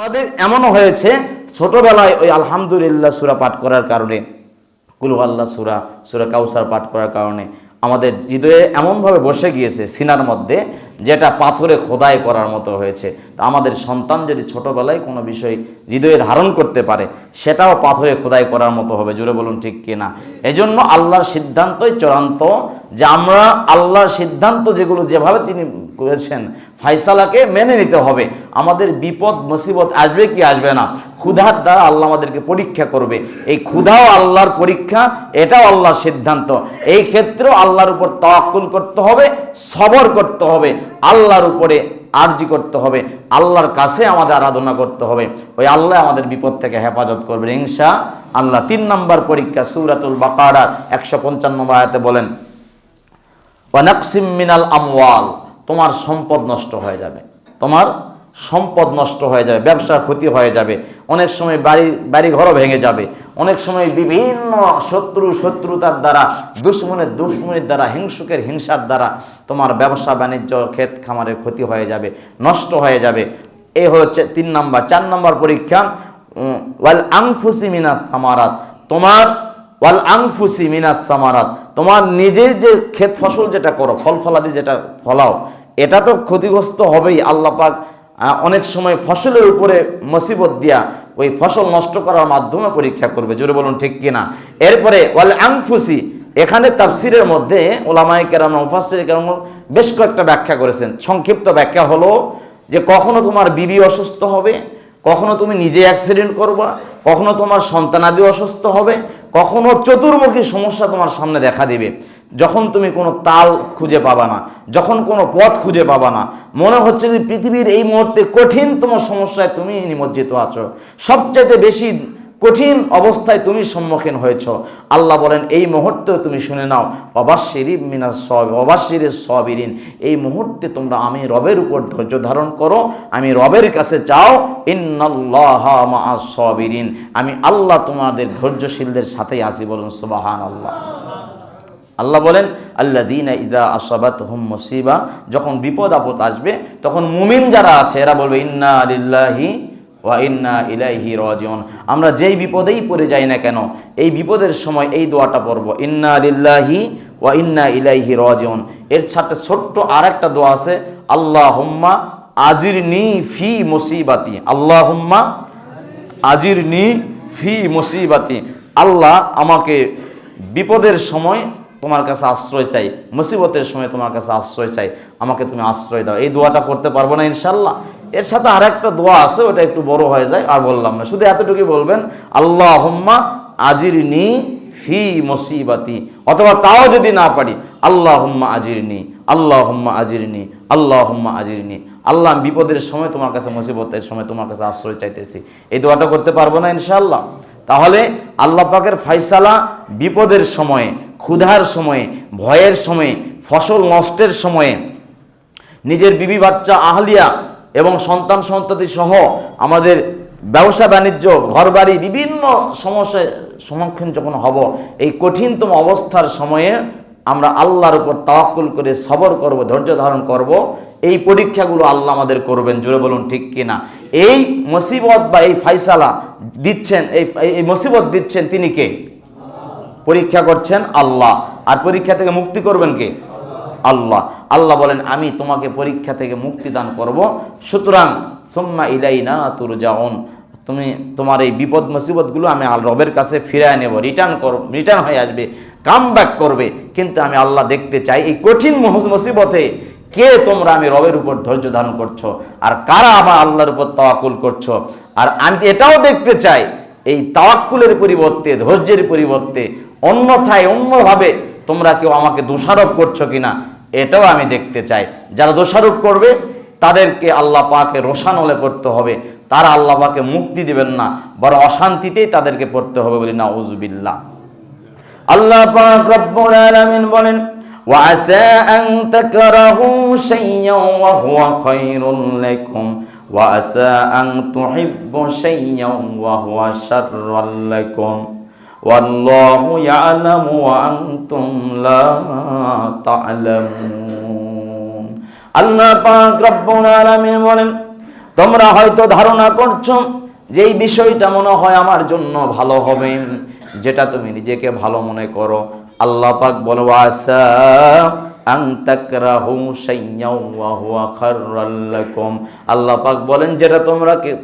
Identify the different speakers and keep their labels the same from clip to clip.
Speaker 1: আমাদের এমনও হয়েছে ছোটবেলায় ওই আলহামদুলিল্লাহ সূরা পাঠ করার কারণে, কুল আল্লাহ সূরা, সূরা কাউসার পাঠ করার কারণে আমাদের হৃদয়ে এমনভাবে বসে গিয়েছে সিনার মধ্যে, যেটা পাথরে খোদাই করার মতো হয়েছে। তা আমাদের সন্তান যদি ছোটবেলায় কোনো বিষয় হৃদয়ে ধারণ করতে পারে, সেটাও পাথরে খোদাই করার মতো হবে। জোরে বলুন ঠিক কিনা? এজন্য আল্লাহর সিদ্ধান্তই চূড়ান্ত, যে আমরা আল্লাহর সিদ্ধান্ত যেগুলো যেভাবে তিনি করেছেন ফায়সালাকে মেনে নিতে হবে। আমাদের বিপদ মুসিবত আসবে কি আসবে না, ক্ষুধার দ্বারা আল্লাহ আমাদেরকে পরীক্ষা করবে। এই ক্ষুধাও আল্লাহর পরীক্ষা, এটাও আল্লাহর সিদ্ধান্ত। এই ক্ষেত্রেও আল্লাহর উপর তাওয়াক্কুল করতে হবে, সবর করতে হবে, আল্লাহর উপরে আরজি করতে হবে, আল্লাহর কাছে আমাদের আরাধনা করতে হবে। ওই আল্লাহ আমাদের বিপদ থেকে হেফাজত করবে ইনশাআল্লাহ। 3 নম্বর পরীক্ষা সূরাতুল বাকারার 155 নম্বর আয়াতে বলেন, ওয়া নাকসিম মিনাল আমওয়াল, তোমার সম্পদ নষ্ট হয়ে যাবে, তোমার সম্পদ নষ্ট হয়ে যাবে, ব্যবসার ক্ষতি হয়ে যাবে, অনেক সময় বাড়ি ঘরও ভেঙে যাবে, অনেক সময় বিভিন্ন শত্রুতার দ্বারা, দুশ্মনের দ্বারা, হিংসুকের হিংসার দ্বারা তোমার ব্যবসা বাণিজ্য ক্ষেত খামারের ক্ষতি হয়ে যাবে, নষ্ট হয়ে যাবে। এই হচ্ছে 3 নম্বর। 4 নম্বর পরীক্ষা ওয়াল আনফুসি মিনাস সামারাত, তোমার ওয়াল আনফুসি মিনাস সামারাত, তোমার নিজের যে ক্ষেত ফসল যেটা করো, ফল ফলাদি যেটা ফলাও, এটা তো ক্ষতিগ্রস্ত হবেই। আল্লাহ পাক অনেক সময় ফসলের উপরে মুসিবত দিয়া ওই ফসল নষ্ট করার মাধ্যমে পরীক্ষা করবে। জোরে বলুন ঠিক কিনা? এরপরে ওয়াল আনফুসি, এখানে তাফসিরের মধ্যে ওলামায়ে কেরাম, মুফাসসিরে কেরাম বেশ কয়েকটা ব্যাখ্যা করেছেন। সংক্ষিপ্ত ব্যাখ্যা হলো যে কখনো তোমার বিবি অসুস্থ হবে, কখনো তুমি নিজে অ্যাক্সিডেন্ট করবা, কখনো তোমার সন্তানাদি অসুস্থ হবে, কখনো চতুর্মুখী সমস্যা তোমার সামনে দেখা দিবে। যখন তুমি কোনো তাল খুঁজে পাবা না, যখন কোনো পথ খুঁজে পাবা না, মনে হচ্ছে যে পৃথিবীর এই মুহূর্তে কঠিনতম সমস্যায় তুমি নিমজ্জিত আছো, সবচাইতে বেশি কঠিন অবস্থায় তুমি সম্মুখীন হয়েছ, আল্লাহ বলেন এই মুহূর্তেও তুমি শুনে নাও, অবাশিরিস সাবিরিন, এই মুহূর্তে তোমরা আমি রবের উপর ধৈর্য ধারণ করো, আমি রবের কাছে চাও, ইন্নাল্লাহা মাআস সাবিরিন, আমি আল্লাহ তোমাদের ধৈর্যশীলদের সাথেই আছি। বলুন সুবহানাল্লাহ। আল্লাহ বলেন আল্লাযীনা ইযা আসাবাতহুম মুসিবা, যখন বিপদ আপদ আসবে তখন মুমিন যারা আছে এরা বলবে ইন্না লিল্লাহি ওয়া ইন্না ইলাইহি রাজিউন। আমরা যেই বিপদেই পড়ে যাই না কেন, এই বিপদের সময় এই দোয়াটা পড়ব, ইন্না লিল্লাহি ওয়া ইন্না ইলাইহি রাজিউন। এর সাথে ছোট্ট আরেকটা দোয়া আছে, আল্লাহুম্মা আজিরনি ফি মুসিবাতি, আল্লাহুম্মা আজিরনি ফি মুসিবাতি, আল্লাহ আমাকে বিপদের সময় তোমার কাছে আশ্রয় চাই, মুসিবতের সময় তোমার কাছে আশ্রয় চাই, আমাকে তুমি আশ্রয় দাও। এই দোয়াটা করতে পারবো না ইনশাল্লাহ? এর সাথে আর একটা দোয়া আছে, ওটা একটু বড় হয়ে যায়, আর বললাম না, শুধু এতটুকুই বলবেন, আল্লাহুম্মা আজিরনি ফি মুসিবাতি, অথবা তাও যদি না পারি, আল্লাহুম্মা আজিরনি, আল্লাহুম্মা আজিরনি, আল্লাহুম্মা আজিরনি, আল্লাহ আমি বিপদের সময় তোমার কাছে, মুসিবতের সময় তোমার কাছে আশ্রয় চাইতেছি। এই দোয়াটা করতে পারবো না ইনশাল্লাহ? তাহলে আল্লাহ পাকের ফায়সালা বিপদের সময়ে, ক্ষুধার সময়ে, ভয়ের সময়ে, ফসল নষ্টের সময়ে, নিজের বিবি বাচ্চা আহলিয়া এবং সন্তান সন্ততি সহ আমাদের ব্যবসা বাণিজ্য, ঘরবাড়ি, বিভিন্ন সমস্যার সম্মুখীন যখন হব, এই কঠিনতম অবস্থার সময়ে আমরা আল্লাহর উপর তাওয়াক্কুল করে সবর করব, ধৈর্য ধারণ করব। এই পরীক্ষাগুলো আল্লাহ আমাদের করবেন। জোরে বলুন ঠিক কিনা? এই মুসিবত বা এই ফায়সালা দিচ্ছেন, এই মুসিবত দিচ্ছেন তিনি কে? পরীক্ষা করছেন আল্লাহ। আর পরীক্ষা থেকে মুক্তি করবেন কে? আল্লাহ। আল্লাহ বলেন আমি তোমাকে পরীক্ষা থেকে মুক্তি দান করব, সুতরাং সুম্মা ইলাইনা তুরজাউন, তুমি তোমার এই বিপদ মুসিবতগুলো আমি রবের কাছে ফিরিয়ে নেব, রিটার্ন হয়ে আসবে, কাম ব্যাক করবে। কিন্তু আমি আল্লাহ দেখতে চাই এই কঠিন মুসিবতে কে তোমরা আমি রবের উপর ধৈর্য ধারণ করছো, আর কারা আমার আল্লাহর উপর তাওয়াক্কুল করছো। আর আমি এটাও দেখতে চাই এই তাওয়াক্কুলের পরিবর্তে, ধৈর্যের পরিবর্তে অন্যথায় অন্যভাবে তোমরা কেউ আমাকে দোষারোপ করছো কিনা, এটাও আমি দেখতে চাই। যারা দোষারোপ করবে তাদেরকে আল্লাহ পাকে রোশানলে পড়তে হবে, তারা আল্লাহ পাকে মুক্তি দিবেন না, বরং অশান্তিতেই তাদেরকে পড়তে হবে। বলি নাউযুবিল্লাহ। আল্লাহ পাক রব্বুল আলামিন বলেন وعسى أن تكرهوا شيئا وهو خير لكم وعسى أن تحبوا شيئا وهو شر لكم والله يعلم وأنتم لا تعلمون। আল্লাহ পাক রব্বুল আলামিন বলেন তোমরা হয়তো ধারণা করছো যে এই বিষয়টা মনে হয় আমার জন্য ভালো হবে, যেটা তুমি নিজেকে ভালো মনে করো। আল্লাহ পাক বলে ওয়াসা আন তাকরাহু শাইয়্যাও ওয়া হুয়া খায়রুল লাকুম। আল্লাহ পাক বলেন যেটা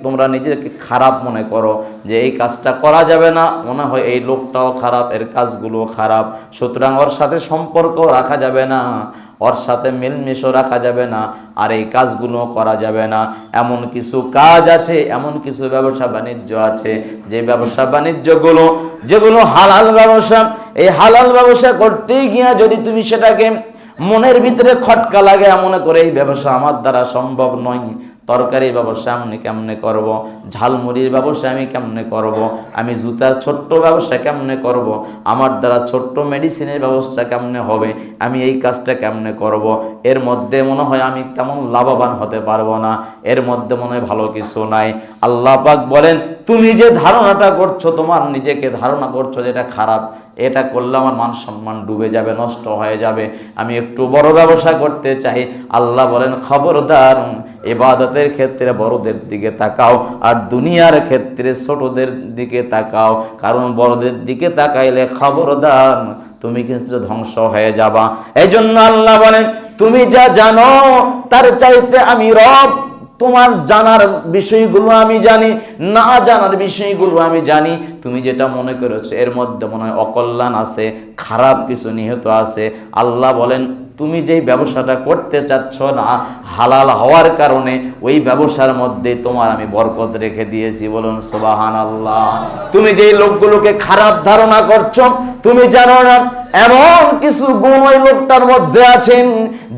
Speaker 1: তোমরা নিজেকে খারাপ মনে করো, যে এই কাজটা করা যাবে না, মনে হয় এই লোকটাও খারাপ, এর কাজগুলো খারাপ, সুতরাং ওর সাথে সম্পর্ক রাখা যাবে না, ওর সাথে মিলমিশও রাখা যাবে না, আর এই কাজগুলো করা যাবে না। এমন কিছু কাজ আছে, এমন কিছু ব্যবসা বাণিজ্য আছে, যে ব্যবসা বাণিজ্যগুলো যেগুলো হালাল ব্যবসা, এই হালাল ব্যবসা করতে গিয়া যদি তুমি সেটাকে মনের ভিতরে খটকা লাগে, মনে করে এই ব্যবসা আমার দ্বারা সম্ভব নয়, তরকারি ব্যবসা আমি কেমনে করব, ঝালমুড়ির ব্যবসা আমি কেমনে করব, আমি জুতার ছোট্ট ব্যবসা কেমনে করব, আমার দ্বারা ছোট্ট মেডিসিনের ব্যবস্থা কেমনে হবে, আমি এই কাজটা কেমনে করব, এর মধ্যে মনে হয় আমি তেমন লাভবান হতে পারবো না, এর মধ্যে মনে হয় ভালো কিছু নাই। আল্লাহ পাক বলেন তুমি যে ধারণাটা করছো, তোমার নিজেকে ধারণা করছো যেটা খারাপ, এটা করলে আমার মান সম্মান ডুবে যাবে, নষ্ট হয়ে যাবে, আমি একটু বড় ব্যবসা করতে চাই। আল্লাহ বলেন খবরদার, ইবাদতের ক্ষেত্রে বড়দের দিকে তাকাও, আর দুনিয়ার ক্ষেত্রে ছোটদের দিকে তাকাও, কারণ বড়দের দিকে তাকাইলে খবরদার তুমি কিন্তু ধ্বংস হয়ে যাবা। এই জন্য আল্লাহ বলেন তুমি যা জানো তার চাইতে আমি রব তোমার জানার বিষয়গুলো আমি জানি, না জানার বিষয়গুলো আমি জানি। তুমি যেটা মনে করেছো এর মধ্যে মনে হয় অকল্যাণ আছে, খারাপ কিছু নিহিত আছে, আল্লাহ বলেন তুমি যেই ব্যবসাটা করতে চাচ্ছ না, হালাল হওয়ার কারণে ওই ব্যবসার মধ্যে তোমার আমি বরকত রেখে দিয়েছি। বলুন সুবহানাল্লাহ। তুমি যেই লোকগুলোকে খারাপ ধারণা করছো, তুমি জানো না এমন কিছু গুণ ওই লোকটার মধ্যে আছেন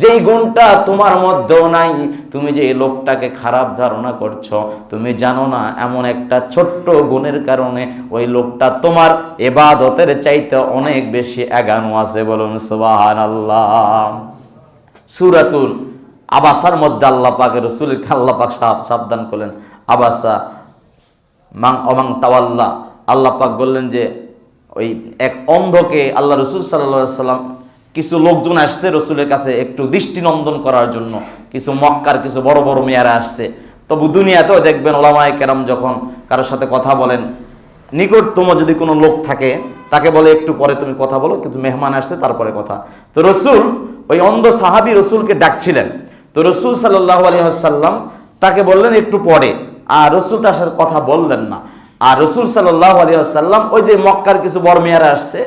Speaker 1: যেই গুণটা তোমার মধ্যেও নাই। তুমি যে এই লোকটাকে খারাপ ধারণা করছো, তুমি জানো না এমন একটা ছোট্ট গুণের কারণে ওই লোকটা তোমার ইবাদতের চাইতে অনেক বেশি এগানো আছে। বলুন সুবহানাল্লাহ। সূরাতুল আবাসার মধ্যে আল্লাহ পাকের রাসূল আল্লাহ পাক সাবধান করলেন, আবাসা মাং তাওয়াল্লা। আল্লাহ পাক বললেন যে ওই এক অন্ধকে আল্লাহ রসুল সাল্লাল্লাহু আলাইহি সাল্লাম, কিছু লোকজন আসছে রসুলের কাছে একটু দৃষ্টিনন্দন করার জন্য, কিছু মক্কার কিছু বড় বড় মেয়ারা আসছে। তবু দুনিয়াতেও দেখবেন ওলামায়ে কেরাম যখন কারোর সাথে কথা বলেন, নিকটতম যদি কোনো লোক থাকে তাকে বলে একটু পরে তুমি কথা বলো, কিছু মেহমান আসছে তারপরে কথা। তো রসুল ওই অন্ধ সাহাবী রসুলকে ডাকছিলেন, তো রসুল সাল্লাল্লাহু আলাইহি ওয়াসাল্লাম তাকে বললেন একটু পরে, আর রসুল তার সাথে কথা বললেন না। আর রসুল সাল্লাল্লাহু আলাইহি ওয়াসাল্লাম ওই যে মক্কার কিছু বড়মিয়ারা আসছে,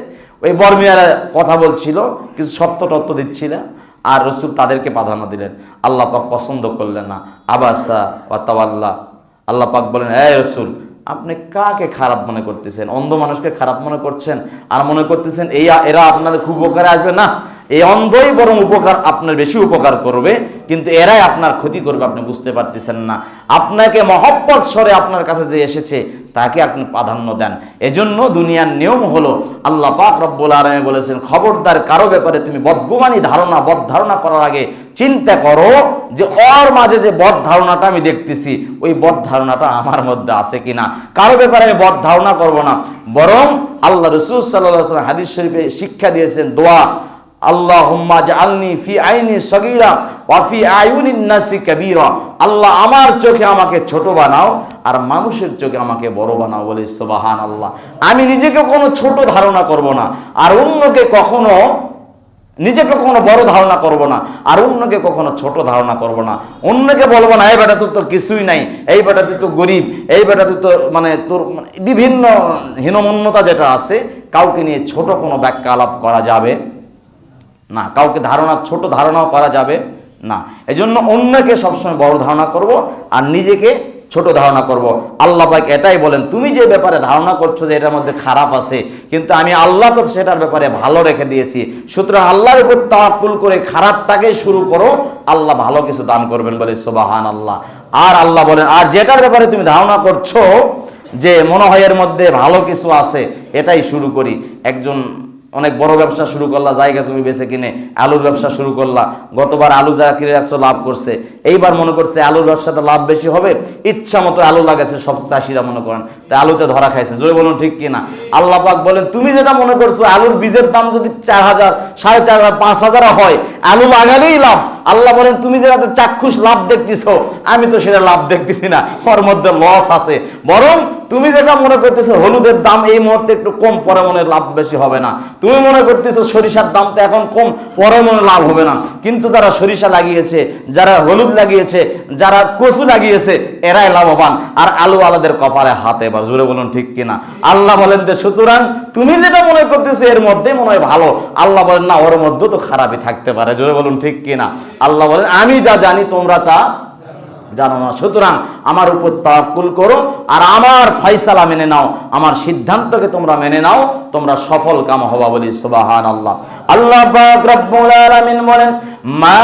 Speaker 1: ওই বড়মিয়ারা কথা বলছিল, কিছু সত্য তত্ত্ব দিচ্ছিল, আর রসুল তাদেরকে প্রাধান্য দিলেন। আল্লাহ পাক পছন্দ করলেন না। আবাসা ওয়া তাওয়াল্লা। আল্লাহ পাক বলেন এই রসুল, আপনি কাকে খারাপ মনে করতেছেন? অন্ধ মানুষকে খারাপ মনে করছেন, আর মনে করতেছেন এরা আপনাদের খুব উপকারে আসবে? না, এই অন্ধই বরং উপকার, আপনার বেশি উপকার করবে, কিন্তু এরাই আপনার ক্ষতি করবে, আপনি বুঝতে পারতেছেন না। আপনাকে মহব্বত স্বরে আপনার কাছে যে এসেছে তাকে আপনি প্রাধান্য দেন। এজন্য দুনিয়ার নিয়ম হলো, আল্লাহ পাক রব্বুল আলামিন বলেছেন খবরদার কারো ব্যাপারে তুমি বদগুমানি ধারণা করার আগে চিন্তা করো যে ওর মাঝে যে বদ ধারণাটা আমি দেখতেছি, ওই বদ ধারণাটা আমার মধ্যে আছে কিনা। কারো ব্যাপারে আমি বদ ধারণা করবো না, বরং আল্লাহ রাসূল সাল্লাল্লাহু আলাইহি ওয়াসাল্লাম হাদিস শরীফে শিক্ষা দিয়েছেন দোয়া, আল্লাহুম্মা জাআলনি ফি আইনি সগীরা ওয়া ফি আয়ুনিন নাসি কাবীরা। আল্লাহ আমার চোখে আমাকে ছোট বানাও, আর মানুষের চোখে আমাকে বড় বানাও। বলি সুবহানাল্লাহ। আমি নিজেকে কোনো ছোট ধারণা করব না, আর অন্যকে কখনো নিজেকে কখনো বড় ধারণা করব না, আর অন্যকে কখনো ছোট ধারণা করব না। অন্যকে বলবো না এই বেটা তোর তো কিছুই নাই, এই বেটা তুই তো গরিব, এই বেটা তুই তো মানে তোর বিভিন্ন হীনমন্যতা যেটা আছে, কাউকে নিয়ে ছোট কোনো ব্যাখ্যা আলাপ করা যাবে না, কাউকে ছোট ধারণাও করা যাবে না। এজন্য অন্যকে সবসময় বড় ধারণা করব, আর নিজেকে ছোট ধারণা করব। আল্লাহ পাক এটাই বলেন, তুমি যে ব্যাপারে ধারণা করছো যে এটার মধ্যে খারাপ আছে, কিন্তু আমি আল্লাহ তো সেটার ব্যাপারে ভালো রেখে দিয়েছি। সুতরাং আল্লাহর উপর তাওয়াক্কুল করে খারাপটাকে শুরু করো, আল্লাহ ভালো কিছু দান করবেন। বলে সুবহানাল্লাহ। আর আল্লাহ বলেন, আর যেটার ব্যাপারে তুমি ধারণা করছো যে মনে হয় এর মধ্যে ভালো কিছু আছে, এটাই শুরু করি। একজন অনেক বড় ব্যবসা শুরু করলা, জায়গা জমি বেচে কিনে আলুর ব্যবসা শুরু করলা। গতবার আলু যারা কিনে রাখছো লাভ করছে, এইবার মনে করছে আলুর ব্যবসাতে লাভ বেশি হবে, ইচ্ছা মতো আলু লাগাচ্ছে সব চাষিরা, মনে করেন তাই আলুতে ধরা খাইছে। জোরে বলুন ঠিক কিনা? আল্লাহ পাক বলেন তুমি যেটা মনে করছো আলুর বীজের দাম যদি 4,000, 4,500, 5,000 হয়, আলু লাগালেই লাভ। আল্লাহ বলেন তুমি যেটা চাক্ষুষ লাভ দেখতেছো, আমি তো সেটা লাভ দেখতেছি না, ওর মধ্যে লস আছে। বরং তুমি যেটা মনে করতেছো হলুদের দাম এই মুহূর্তে একটু কম, পরে মনে লাভ বেশি হবে না। তুমি মনে করতেছো সরিষার দাম তো এখন কম, পরে মনে লাভ হবে না। কিন্তু যারা সরিষা লাগিয়েছে, যারা হলুদ লাগিয়েছে, যারা কচু লাগিয়েছে, এরাই লাভবান। আর আলু আলাদের কপালে হাতে, এবার জোরে বলুন ঠিক কিনা। আল্লাহ বলেন যে সুতরাং তুমি যেটা মনে করতেছো এর মধ্যে মনে হয় ভালো, আল্লাহ বলেন না, ওর মধ্যে তো খারাপই থাকতে পারে। জোরে বলুন ঠিক কিনা। আল্লাহ বলেন আমি যা জানি তোমরা তা জানো না। সুতরাং আমার উপর তাওয়াক্কুল করো আর আমার ফয়সালা মেনে নাও, আমার সিদ্ধান্তকে তোমরা মেনে নাও, তোমরা সফল কাম হবা। বলি সুবহানাল্লাহ। আল্লাহ পাক রব্বুল আলামিন বলেন মা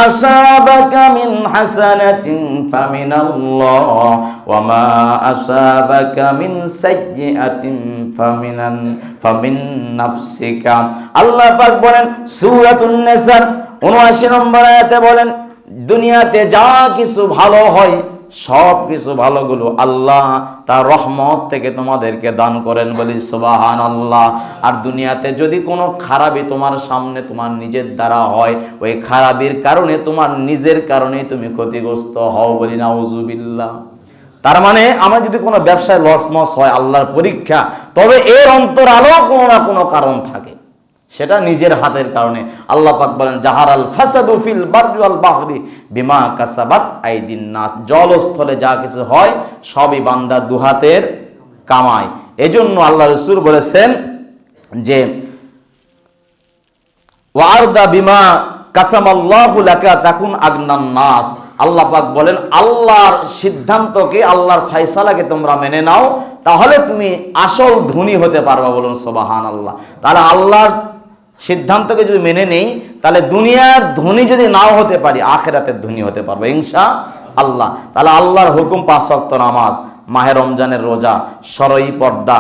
Speaker 1: আসাবাকা মিন হাসানাতিন ফামিনাল্লাহ ওয়া মা আসাবাকা মিন সাইয়্যাতিন ফামিন নাফসিকা। আল্লাহ পাক বলেন সূরাতুন নিসার ৭৯ নম্বর আয়াতে বলেন দুনিয়াতে যা কিছু ভালো হয় সব কিছু ভালোগুলো আল্লাহ তার রহমত থেকে তোমাদেরকে দান করেন। বলি সুবহানাল্লাহ। আর দুনিয়াতে যদি কোনো খারাপই তোমার সামনে তোমার নিজের দ্বারা হয়, ওই খারাপির কারণে তোমার নিজের কারণেই তুমি ক্ষতিগ্রস্ত হও। বলি নাউজুবিল্লাহ। তার মানে আমার যদি কোনো ব্যবসায় লস মস হয়, আল্লাহর পরীক্ষা, তবে এর অন্তরালেও কোনো না কোনো কারণ থাকে, সেটা নিজের হাতের কারণে। আল্লাহ পাক বলেন জাহারাল ফাসাদু ফিল বাররি ওয়াল বাহরি বিমা কাসাবাত আইদিন নাস। জলস্থলে যা কিছু হয় সবই বান্দার দুহাতের কামাই। এজন্য আল্লাহ রাসূল বলেছেন যে ওয়ারদা বিমা কাসামাল্লাহু লাকা তাকুন আগনান নাস। আল্লাহ পাক বলেন আল্লাহর সিদ্ধান্তকে, আল্লাহর ফয়সালাকে তোমরা মেনে নাও, তাহলে তুমি আসল ধনী হতে পারবা। বলুন সুবহানাল্লাহ। তাহলে আল্লাহর সিদ্ধান্তকে যদি মেনে নেই, তাহলে দুনিয়ার ধনী যদি নাও হতে পারি, আখিরাতের ধনী হতে পারবো ইনশাআল্লাহ। তাহলে আল্লাহর হুকুম ৫ ওয়াক্ত নামাজ, মাহে রমজানের রোজা, শরঈ পর্দা,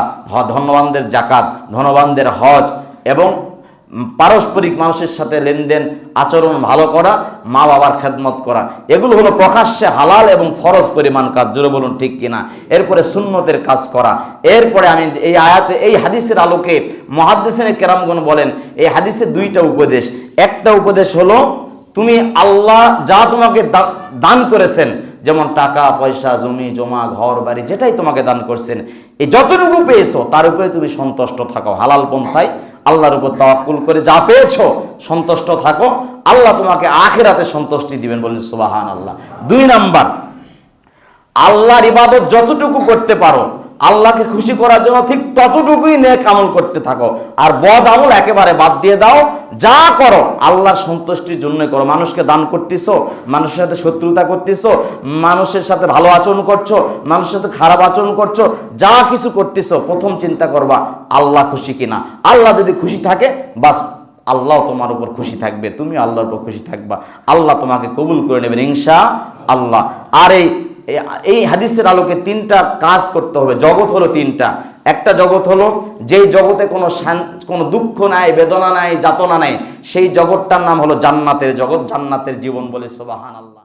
Speaker 1: ধনবানদের যাকাত, ধনবানদের হজ এবং পারস্পরিক মানুষের সাথে লেনদেন আচরণ ভালো করা, মা বাবার খেদমত করা, এগুলো হলো প্রকাশ্যে হালাল এবং ফরজ পরিমাণ কাজ। জোরে বলুন ঠিক কিনা। এরপরে সুন্নতের কাজ করা। এরপরে আমি এই আয়াতে, এই হাদিসের আলোকে মুহাদ্দিসিন কেরামগণ বলেন এই হাদিসে 2টা উপদেশ। একটা উপদেশ হলো তুমি আল্লাহ যা তোমাকে দান করেছেন, যেমন টাকা পয়সা, জমি জমা, ঘর বাড়ি, যেটাই তোমাকে দান করছেন, এই যতটুকু পেয়েছো তার উপরে তুমি সন্তুষ্ট থাকো। হালাল পন্থায় আল্লাহর উপর তাওয়াক্কুল করে যা পেয়েছো সন্তুষ্ট থাকো, আল্লাহ তোমাকে আখিরাতে সন্তুষ্টি দিবেন। বলেন সুবহানাল্লাহ। 2 নাম্বার, আল্লাহর ইবাদত যতটুকু করতে পারো আল্লাহকে খুশি করার জন্য ঠিক ততটুকুই নেক আমল করতে থাকো, আর বদ আমল একেবারে বাদ দিয়ে দাও। যা করো আল্লাহর সন্তুষ্টির জন্য করো। মানুষকে দান করতেছো, মানুষের সাথে শত্রুতা করতেছো, মানুষের সাথে ভালো আচরণ করছো, মানুষের সাথে খারাপ আচরণ করছো, যা কিছু করতেছো প্রথম চিন্তা করবা আল্লাহ খুশি কিনা। আল্লাহ যদি খুশি থাকে বাস আল্লাহ তোমার উপর খুশি থাকবে, তুমি আল্লাহর উপর খুশি থাকবা, আল্লাহ তোমাকে কবুল করে নেবেন ইনশাআল্লাহ। আর এই হাদিসের আলোকে 3টা কাজ করতে হবে। জগৎ হলো 3টা। একটা জগৎ হলো যেই জগতে কোনো দুঃখ নাই, বেদনা নাই, যাতনা নাই, সেই জগৎটার নাম হলো জান্নাতের জগৎ, জান্নাতের জীবন। বলে সুবহানাল্লাহ।